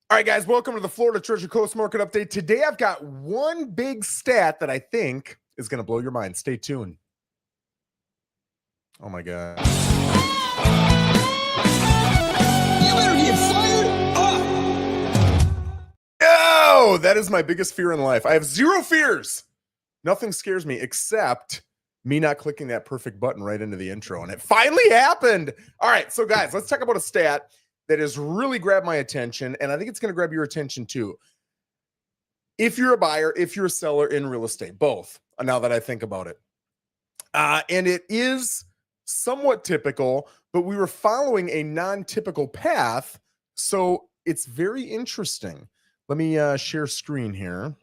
All right, guys, welcome to the Florida Treasure Coast Market Update. Today, I've got one big stat that I think is going to blow your mind. Stay tuned. Oh, my God. You better get fired up. No, that is my biggest fear in life. I have zero fears. Nothing scares me except me not clicking that perfect button right into the intro. And it finally happened. All right, so guys, let's talk about a stat that has really grabbed my attention, and I think it's going to grab your attention too. If you're a buyer, if you're a seller in real estate, both, now that I think about it. And it is somewhat typical, but we were following a non-typical path, so it's very interesting. Let me share screen here, and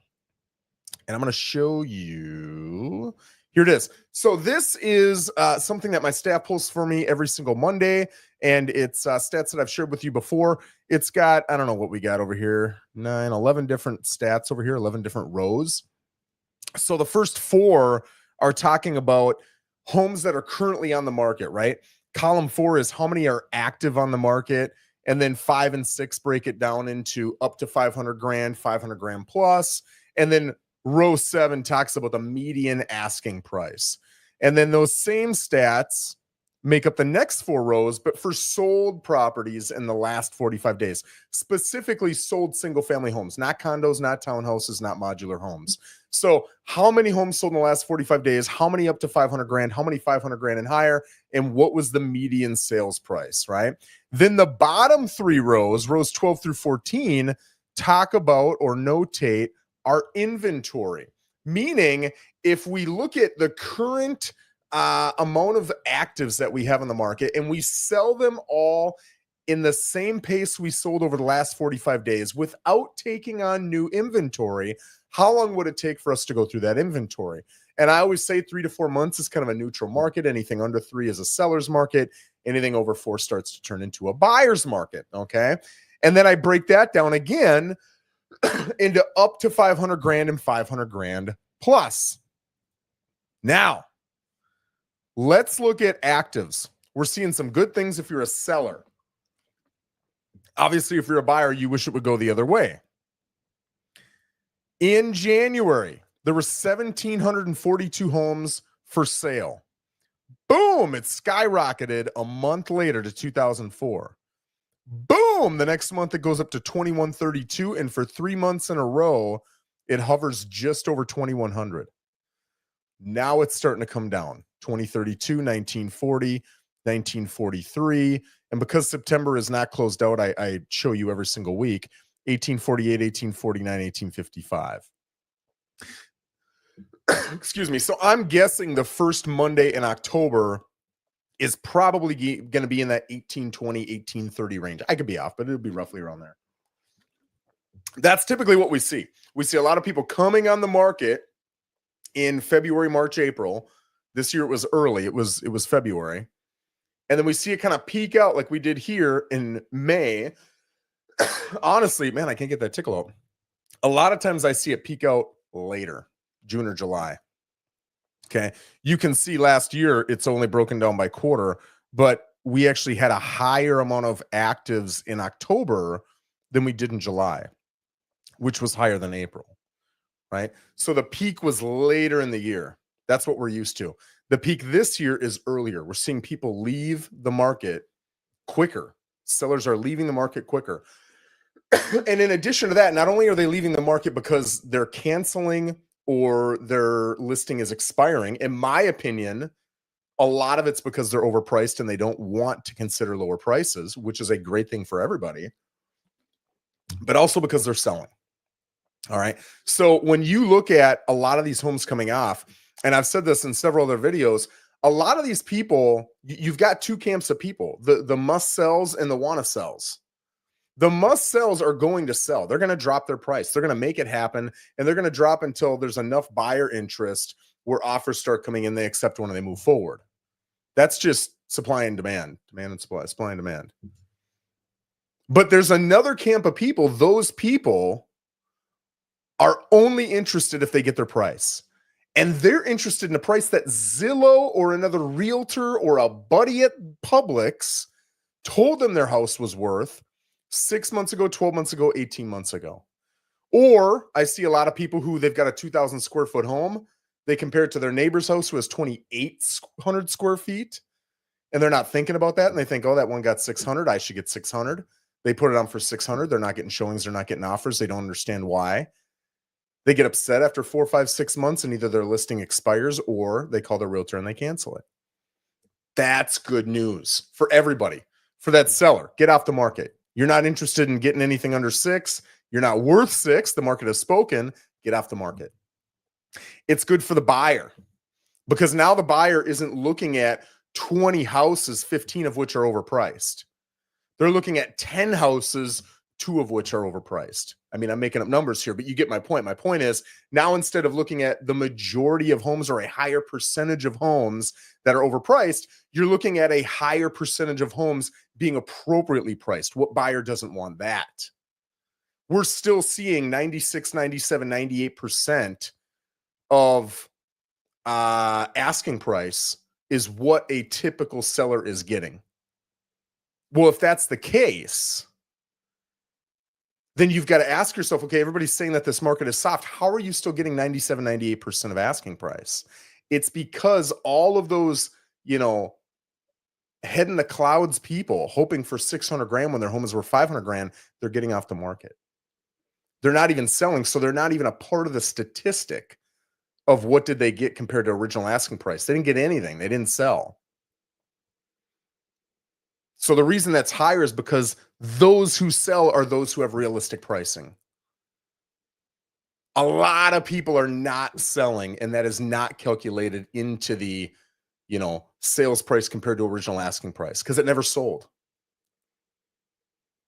I'm going to show you. Here it is. So this is something that my staff posts for me every single Monday, and it's stats that I've shared with you before. It's got, I don't know what we got over here, 11 different stats over here, 11 different rows. So the first four are talking about homes that are currently on the market, right? Column 4 is how many are active on the market, and then 5 and 6 break it down into up to 500 grand, 500 grand plus, and then row 7 talks about the median asking price. And then those same stats make up the next 4 rows, but for sold properties in the last 45 days, specifically sold single-family homes, not condos, not townhouses, not modular homes. So how many homes sold in the last 45 days? How many up to 500 grand? How many 500 grand and higher? And what was the median sales price, right? Then the bottom 3 rows, rows 12 through 14, talk about or notate our inventory, meaning if we look at the current amount of actives that we have in the market and we sell them all in the same pace we sold over the last 45 days without taking on new inventory, how long would it take for us to go through that inventory? And I always say 3 to 4 months is kind of a neutral market. Anything under 3 is a seller's market. Anything over 4 starts to turn into a buyer's market, okay? And then I break that down again into up to 500 grand and 500 grand plus. Now, let's look at actives. We're seeing some good things if you're a seller. Obviously, if you're a buyer, you wish it would go the other way. In January, there were 1,742 homes for sale. Boom, it skyrocketed a month later to 2,004. Boom, the next month it goes up to 2,132, and for 3 months in a row, it hovers just over 2,100. Now it's starting to come down. 2032, 1940, 1943, and because September is not closed out, I show you every single week, 1848, 1849, 1855. Excuse me. So I'm guessing the first Monday in October is probably going to be in that 1820, 1830 range. I could be off, but it'll be roughly around there. That's typically what we see. We see a lot of people coming on the market in February, March, April. This year it was early. It was February. And then we see it kind of peak out like we did here in May. Honestly, man, I can't get that tickle out. A lot of times I see it peak out later, June or July. Okay. You can see last year it's only broken down by quarter, but we actually had a higher amount of actives in October than we did in July, which was higher than April, right? So the peak was later in the year. That's what we're used to. The peak this year is earlier. We're seeing people leave the market quicker. Sellers are leaving the market quicker. And in addition to that, not only are they leaving the market because they're canceling or their listing is expiring, in my opinion, a lot of it's because they're overpriced and they don't want to consider lower prices, which is a great thing for everybody, but also because they're selling. All right. So when you look at a lot of these homes coming off, and I've said this in several other videos, a lot of these people, you've got 2 camps of people, the must sells and the want to sells. The must sells are going to sell. They're going to drop their price. They're going to make it happen, and they're going to drop until there's enough buyer interest where offers start coming in, they accept one, and they move forward. That's just supply and demand, demand and supply and demand. But there's another camp of people. Those people are only interested if they get their price. And they're interested in a price that Zillow or another realtor or a buddy at Publix told them their house was worth. 6 months ago, 12 months ago, 18 months ago. Or I see a lot of people who they've got a 2,000 square foot home. They compare it to their neighbor's house who has 2,800 square feet. And they're not thinking about that. And they think, oh, that one got 600. I should get 600. They put it on for 600. They're not getting showings. They're not getting offers. They don't understand why. They get upset after 4, 5, 6 months, and either their listing expires or they call their realtor and they cancel it. That's good news for everybody. For that seller, get off the market. You're not interested in getting anything under 6. You're not worth 6. The market has spoken. Get off the market. It's good for the buyer because now the buyer isn't looking at 20 houses, 15 of which are overpriced. They're looking at 10 houses, 2 of which are overpriced. I mean, I'm making up numbers here, but you get my point. My point is now instead of looking at the majority of homes or a higher percentage of homes that are overpriced, you're looking at a higher percentage of homes being appropriately priced. What buyer doesn't want that? We're still seeing 96, 97, 98% of asking price is what a typical seller is getting. Well, if that's the case, then you've got to ask yourself, okay, everybody's saying that this market is soft. How are you still getting 97, 98% of asking price? It's because all of those, head in the clouds people hoping for 600 grand when their home is worth 500 grand, they're getting off the market. They're not even selling, so they're not even a part of the statistic of what did they get compared to original asking price. They didn't get anything. They didn't sell. So the reason that's higher is because those who sell are those who have realistic pricing. A lot of people are not selling, and that is not calculated into the, sales price compared to original asking price because it never sold.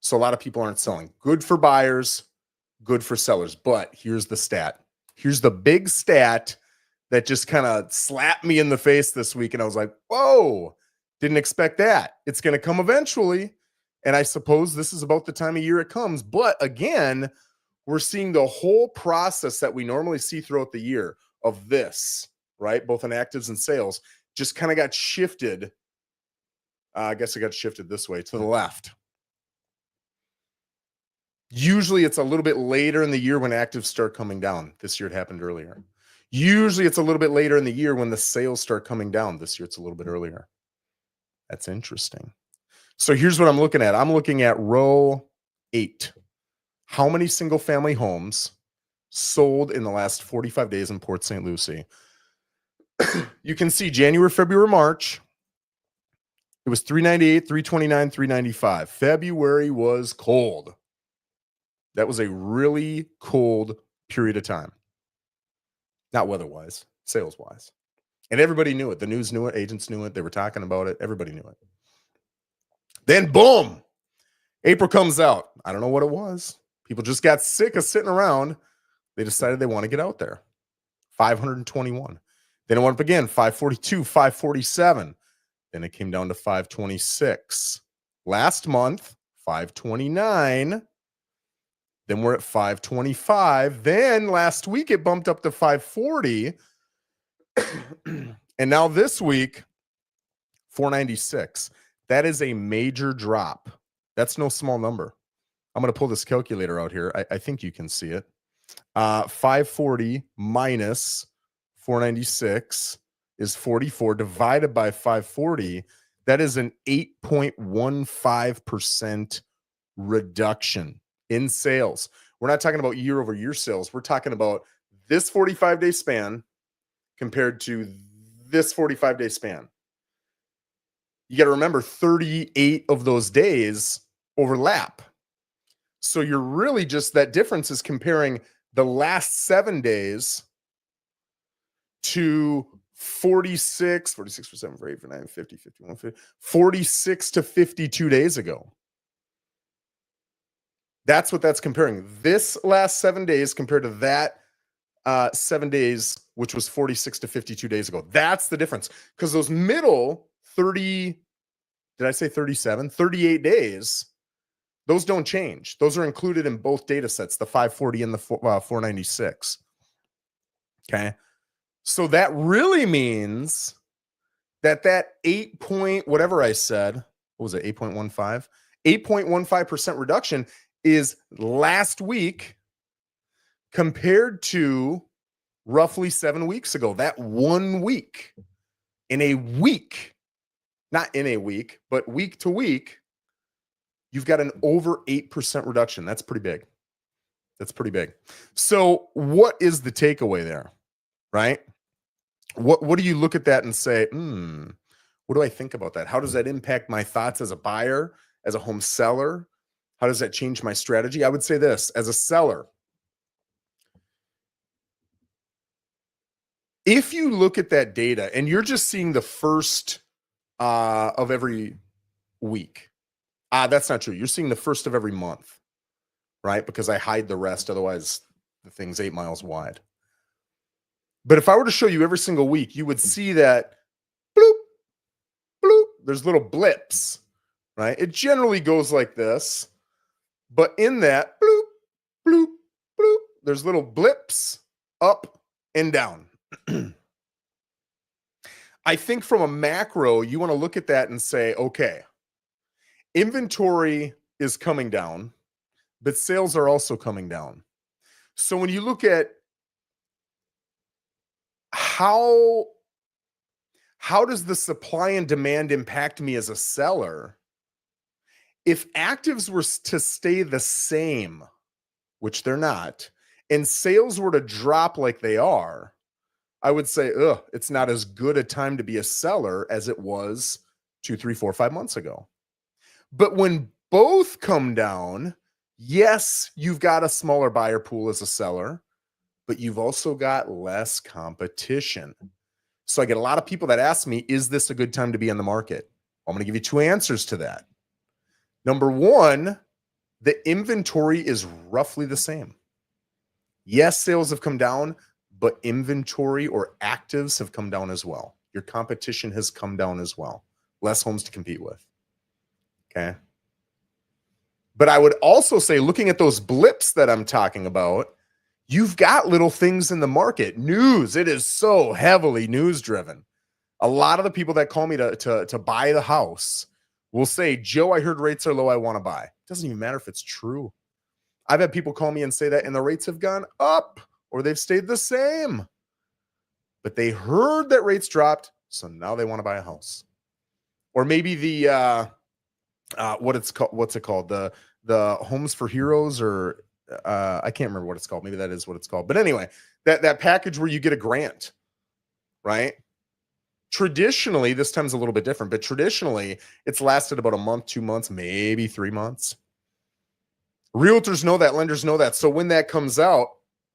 So a lot of people aren't selling. Good for buyers, good for sellers. But here's the stat. Here's the big stat that just kind of slapped me in the face this week. And I was like, whoa, didn't expect that. It's going to come eventually. And I suppose this is about the time of year it comes. But again, we're seeing the whole process that we normally see throughout the year of this, right? Both in actives and sales just kind of got shifted. I guess it got shifted this way to the left. Usually it's a little bit later in the year when actives start coming down. This year it happened earlier. Usually it's a little bit later in the year when the sales start coming down. This year it's a little bit earlier. That's interesting. So here's what I'm looking at. I'm looking at row 8. How many single family homes sold in the last 45 days in Port St. Lucie? You can see January, February, March. It was 398, 329, 395. February was cold. That was a really cold period of time. Not weather-wise, sales-wise. And everybody knew it. The news knew it. Agents knew it. They were talking about it. Everybody knew it. Then, boom, April comes out. I don't know what it was. People just got sick of sitting around. They decided they want to get out there. 521. Then it went up again, 542, 547. Then it came down to 526. Last month, 529. Then we're at 525. Then last week, it bumped up to 540. And now this week, 496. That is a major drop. That's no small number. I'm going to pull this calculator out here. I think you can see it. 540 minus 496 is 44 divided by 540. That is an 8.15% reduction in sales. We're not talking about year over year sales. We're talking about this 45-day span compared to this 45-day span. You got to remember 38 of those days overlap. So you're really just, that difference is comparing the last 7 days to 46 for 7 for 8 for 9, 50, 51, 50, 46 to 52 days ago. That's what that's comparing. This last 7 days compared to that 7 days, which was 46 to 52 days ago. That's the difference. Because those middle 30, did I say 37? 38 days, those don't change. Those are included in both data sets, the 540 and the 496. Okay. So that really means that 8 point, whatever I said, what was it, 8.15? 8.15% reduction is last week compared to roughly 7 weeks ago. That 1 week. In a week, not in a week, but week to week, you've got an over 8% reduction. That's pretty big. That's pretty big. So what is the takeaway there, right? What do you look at that and say, what do I think about that? How does that impact my thoughts as a buyer, as a home seller? How does that change my strategy? I would say this, as a seller, if you look at that data and you're just seeing the first of every week, that's not true. You're seeing the first of every month, right? Because I hide the rest. Otherwise, the thing's 8 miles wide. But if I were to show you every single week, you would see that bloop, bloop, there's little blips, right? It generally goes like this. But in that bloop, bloop, bloop, there's little blips up and down. I think from a macro, you want to look at that and say, okay, inventory is coming down, but sales are also coming down. So when you look at how does the supply and demand impact me as a seller? If actives were to stay the same, which they're not, and sales were to drop like they are, I would say, it's not as good a time to be a seller as it was 2, 3, 4, 5 months ago. But when both come down, yes, you've got a smaller buyer pool as a seller, but you've also got less competition. So I get a lot of people that ask me, is this a good time to be in the market? I'm going to give you 2 answers to that. Number one, the inventory is roughly the same. Yes, sales have come down, but inventory or actives have come down as well. Your competition has come down as well. Less homes to compete with. Okay. But I would also say, looking at those blips that I'm talking about, you've got little things in the market. News, it is so heavily news driven. A lot of the people that call me to buy the house will say, Joe, I heard rates are low. I want to buy. It doesn't even matter if it's true. I've had people call me and say that, and the rates have gone up or they've stayed the same. But they heard that rates dropped, so now they want to buy a house. Or maybe the what's it called? The Homes for Heroes, or I can't remember what it's called. Maybe that is what it's called. But anyway, that package where you get a grant, right? Traditionally, this time's a little bit different, but traditionally it's lasted about a month, 2 months, maybe 3 months. Realtors know that, lenders know that. So when that comes out,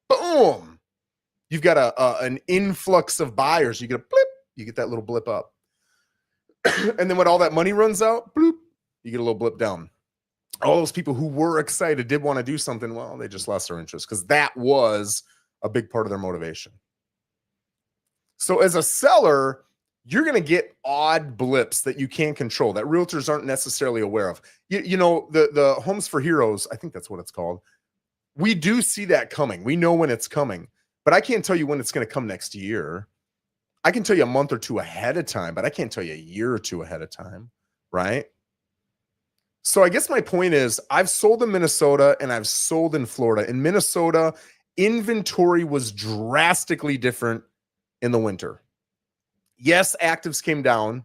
boom, you've got an influx of buyers. You get a blip, you get that little blip up. And then when all that money runs out, bloop, you get a little blip down. All those people who were excited, did want to do something, well, they just lost their interest because that was a big part of their motivation. So as a seller, you're going to get odd blips that you can't control, that realtors aren't necessarily aware of. You know, the Homes for Heroes, I think that's what it's called. We do see that coming. We know when it's coming, but I can't tell you when it's going to come next year. I can tell you a month or two ahead of time, but I can't tell you a year or two ahead of time, right? So I guess my point is, I've sold in Minnesota and I've sold in Florida. In Minnesota, inventory was drastically different in the winter. Yes, actives came down,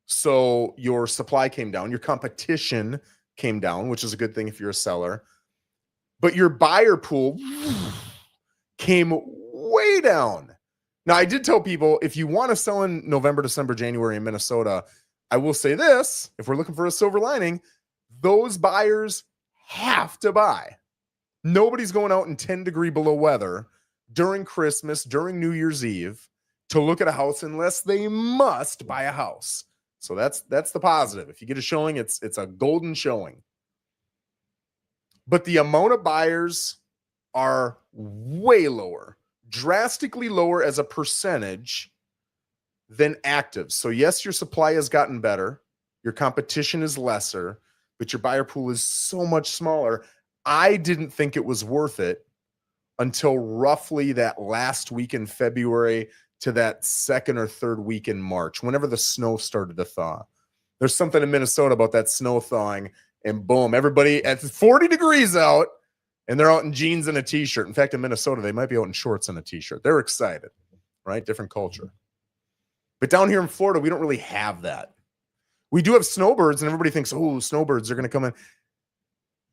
so your supply came down. Your competition came down, which is a good thing if you're a seller. But your buyer pool came way down. Now, I did tell people, if you want to sell in November, December, January in Minnesota, I will say this, if we're looking for a silver lining, those buyers have to buy. Nobody's going out in 10-degree below weather during Christmas, during New Year's Eve, to look at a house unless they must buy a house. So that's the positive. If you get a showing, it's a golden showing. But the amount of buyers are way lower, drastically lower as a percentage than actives. So yes, your supply has gotten better. Your competition is lesser, but your buyer pool is so much smaller. I didn't think it was worth it until roughly that last week in February to that second or third week in March, whenever the snow started to thaw. There's something in Minnesota about that snow thawing. and boom, everybody, it's 40 degrees out, and they're out in jeans and a t-shirt. In fact, in Minnesota, they might be out in shorts and a t-shirt. They're excited, right? Different culture. But down here in Florida, we don't really have that. We do have snowbirds, and everybody thinks, oh, snowbirds are going to come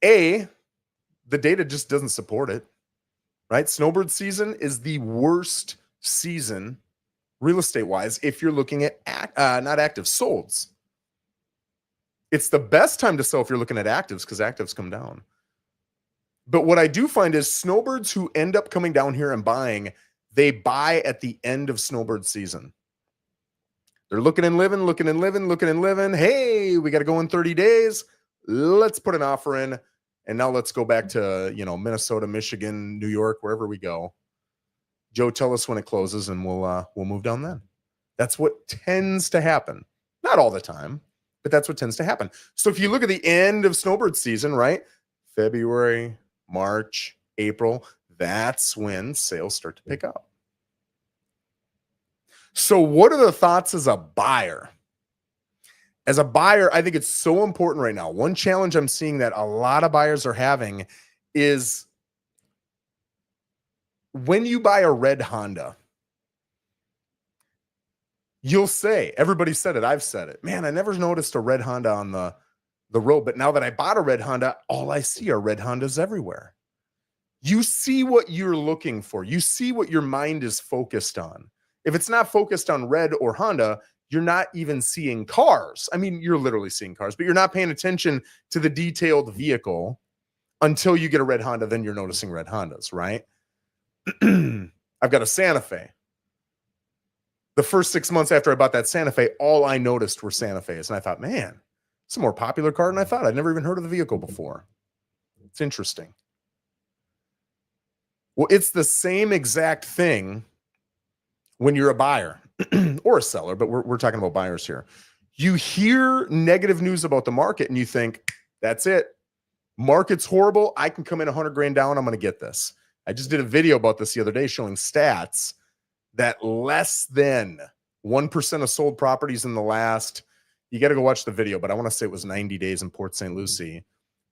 in. The data just doesn't support it, right? Snowbird season is the worst season real estate-wise if you're looking at not active, solds. It's the best time to sell if you're looking at actives because actives come down. But what I do find is snowbirds who end up coming down here and buying, they buy at the end of snowbird season. They're looking and living. Hey, we got to go in 30 days. Let's put an offer in. And now let's go back to, Minnesota, Michigan, New York, wherever we go. Joe, tell us when it closes and we'll move down then. That's what tends to happen. Not all the time, but that's what tends to happen. So if you look at the end of snowbird season, right? February, March, April, that's when sales start to pick up. So what are the thoughts as a buyer? As a buyer, I think it's so important right now. One challenge I'm seeing that a lot of buyers are having is when you buy a red Honda, you'll say, everybody said it, I've said it, man, I never noticed a red Honda on the road, but now that I bought a red Honda, all I see are red Hondas everywhere. You see what you're looking for. You see what your mind is focused on. If it's not focused on red or Honda, you're not even seeing cars. I mean, you're literally seeing cars, but you're not paying attention to the detailed vehicle until you get a red Honda. Then you're noticing red Hondas, right? I've got a Santa Fe. The first 6 months after I bought that Santa Fe, all I noticed were Santa Fe's. And I thought, man, it's a more popular car than I thought. I'd never even heard of the vehicle before. It's interesting. Well, it's the same exact thing when you're a buyer or a seller, but we're talking about buyers here. You hear negative news about the market and you think, that's it. Market's horrible. I can come in 100 grand down. I'm going to get this. I just did a video about this the other day showing stats that less than 1% of sold properties in the last, you got to go watch the video, but I want to say it was 90 days in Port St. Lucie,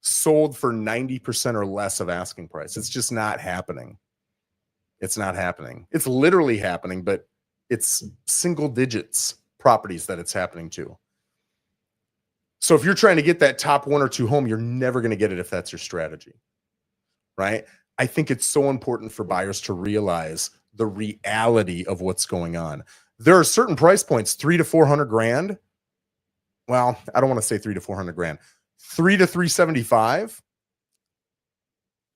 sold for 90% or less of asking price. It's just not happening. It's not happening. It's literally happening, but it's single digits properties that it's happening to. So if you're trying to get that top one or two home, you're never going to get it if that's your strategy, right? I think it's so important for buyers to realize the reality of what's going on. There are certain price points, 300 to 400 grand. Well, I don't want to say 300 to 400 grand, 300 to 375.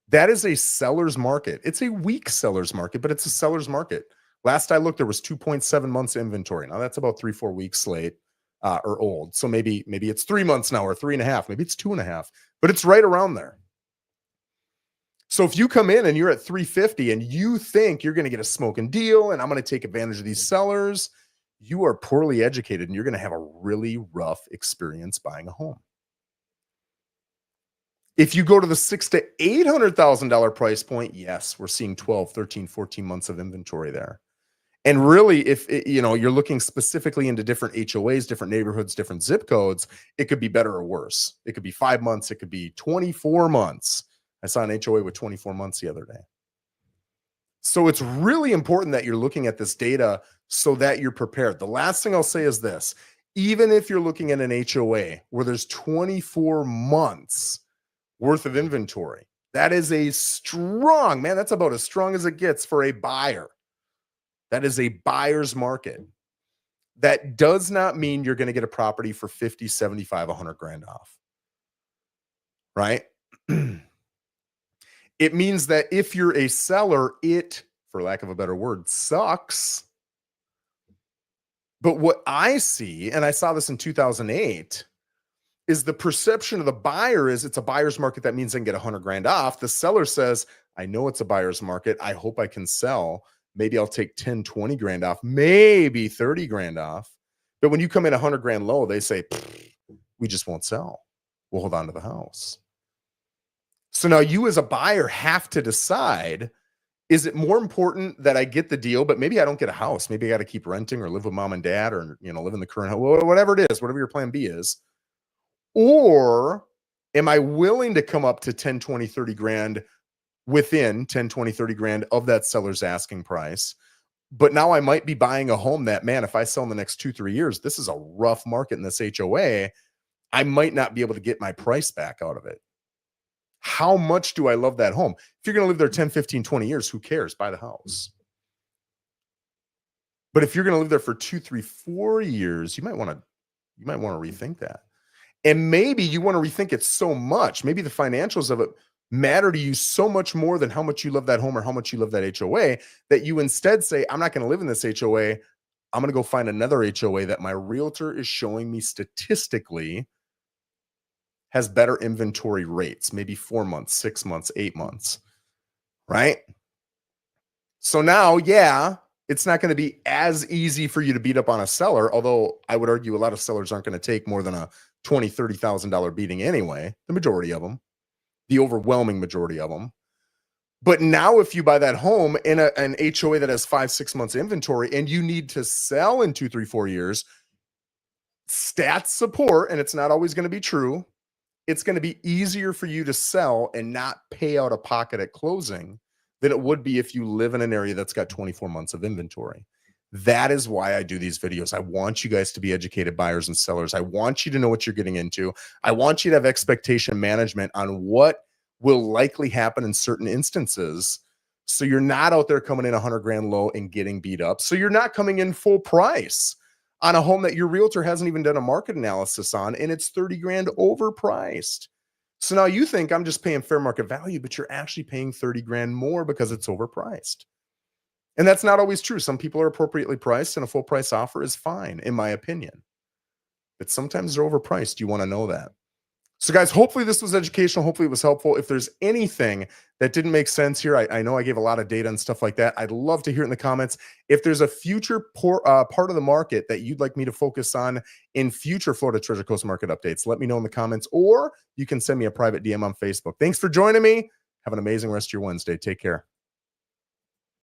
That is a seller's market. It's a weak seller's market, but it's a seller's market. Last I looked, there was 2.7 months inventory. Now that's about 3-4 weeks late or old. So maybe it's 3 months now or 3.5. Maybe it's 2.5, but it's right around there. So if you come in and you're at 350 and you think you're going to get a smoking deal and I'm going to take advantage of these sellers, you are poorly educated and you're going to have a really rough experience buying a home. If you go to the $600,000 to $800,000 price point, yes, we're seeing 12, 13, 14 months of inventory there. And really, if you're looking specifically into different HOAs, different neighborhoods, different zip codes, it could be better or worse. It could be 5 months. It could be 24 months. I saw an HOA with 24 months the other day. So it's really important that you're looking at this data so that you're prepared. The last thing I'll say is this. Even if you're looking at an HOA where there's 24 months worth of inventory, that is a strong, man, that's about as strong as it gets for a buyer. That is a buyer's market. That does not mean you're going to get a property for 50, 75, 100 grand off. Right? It means that if you're a seller, it, for lack of a better word, sucks. But what I see, and I saw this in 2008, is the perception of the buyer is it's a buyer's market. That means I can get 100 grand off. The seller says, I know it's a buyer's market. I hope I can sell. Maybe I'll take 10, 20 grand off, maybe 30 grand off. But when you come in 100 grand low, they say, we just won't sell. We'll hold on to the house. So now you as a buyer have to decide, is it more important that I get the deal, but maybe I don't get a house. Maybe I got to keep renting or live with mom and dad or, live in the current house, whatever it is, whatever your plan B is. Or Am I willing to come up to 10, 20, 30 grand within 10, 20, 30 grand of that seller's asking price? But now I might be buying a home that, man, if I sell in the next 2-3 years, this is a rough market in this HOA. I might not be able to get my price back out of it. How much do I love that home? If you're going to live there 10, 15, 20 years, who cares? Buy the house. But if you're going to live there for 2, 3, 4 years, you might want to rethink that. And maybe you want to rethink it so much. Maybe the financials of it matter to you so much more than how much you love that home or how much you love that HOA, that you instead say, I'm not going to live in this HOA. I'm going to go find another HOA that my realtor is showing me statistically has better inventory rates, maybe 4 months, 6 months, 8 months, right? So now, yeah, it's not going to be as easy for you to beat up on a seller, although I would argue a lot of sellers aren't going to take more than a $20,000, $30,000 beating anyway, the majority of them, the overwhelming majority of them. But now if you buy that home in an HOA that has 5-6 months inventory and you need to sell in 2, 3, 4 years, stats support, and it's not always going to be true, it's going to be easier for you to sell and not pay out of pocket at closing than it would be if you live in an area that's got 24 months of inventory. That is why I do these videos. I want you guys to be educated buyers and sellers. I want you to know what you're getting into. I want you to have expectation management on what will likely happen in certain instances. So you're not out there coming in 100 grand low and getting beat up. So you're not coming in full price on a home that your realtor hasn't even done a market analysis on, and it's 30 grand overpriced. So now you think I'm just paying fair market value, but you're actually paying 30 grand more because it's overpriced. And that's not always true. Some people are appropriately priced, and a full price offer is fine, in my opinion. But sometimes they're overpriced. You want to know that. So guys, hopefully this was educational. Hopefully it was helpful. If there's anything that didn't make sense here, I know I gave a lot of data and stuff like that. I'd love to hear it in the comments. If there's a future part of the market that you'd like me to focus on in future Florida Treasure Coast market updates, let me know in the comments, or you can send me a private DM on Facebook. Thanks for joining me. Have an amazing rest of your Wednesday. Take care.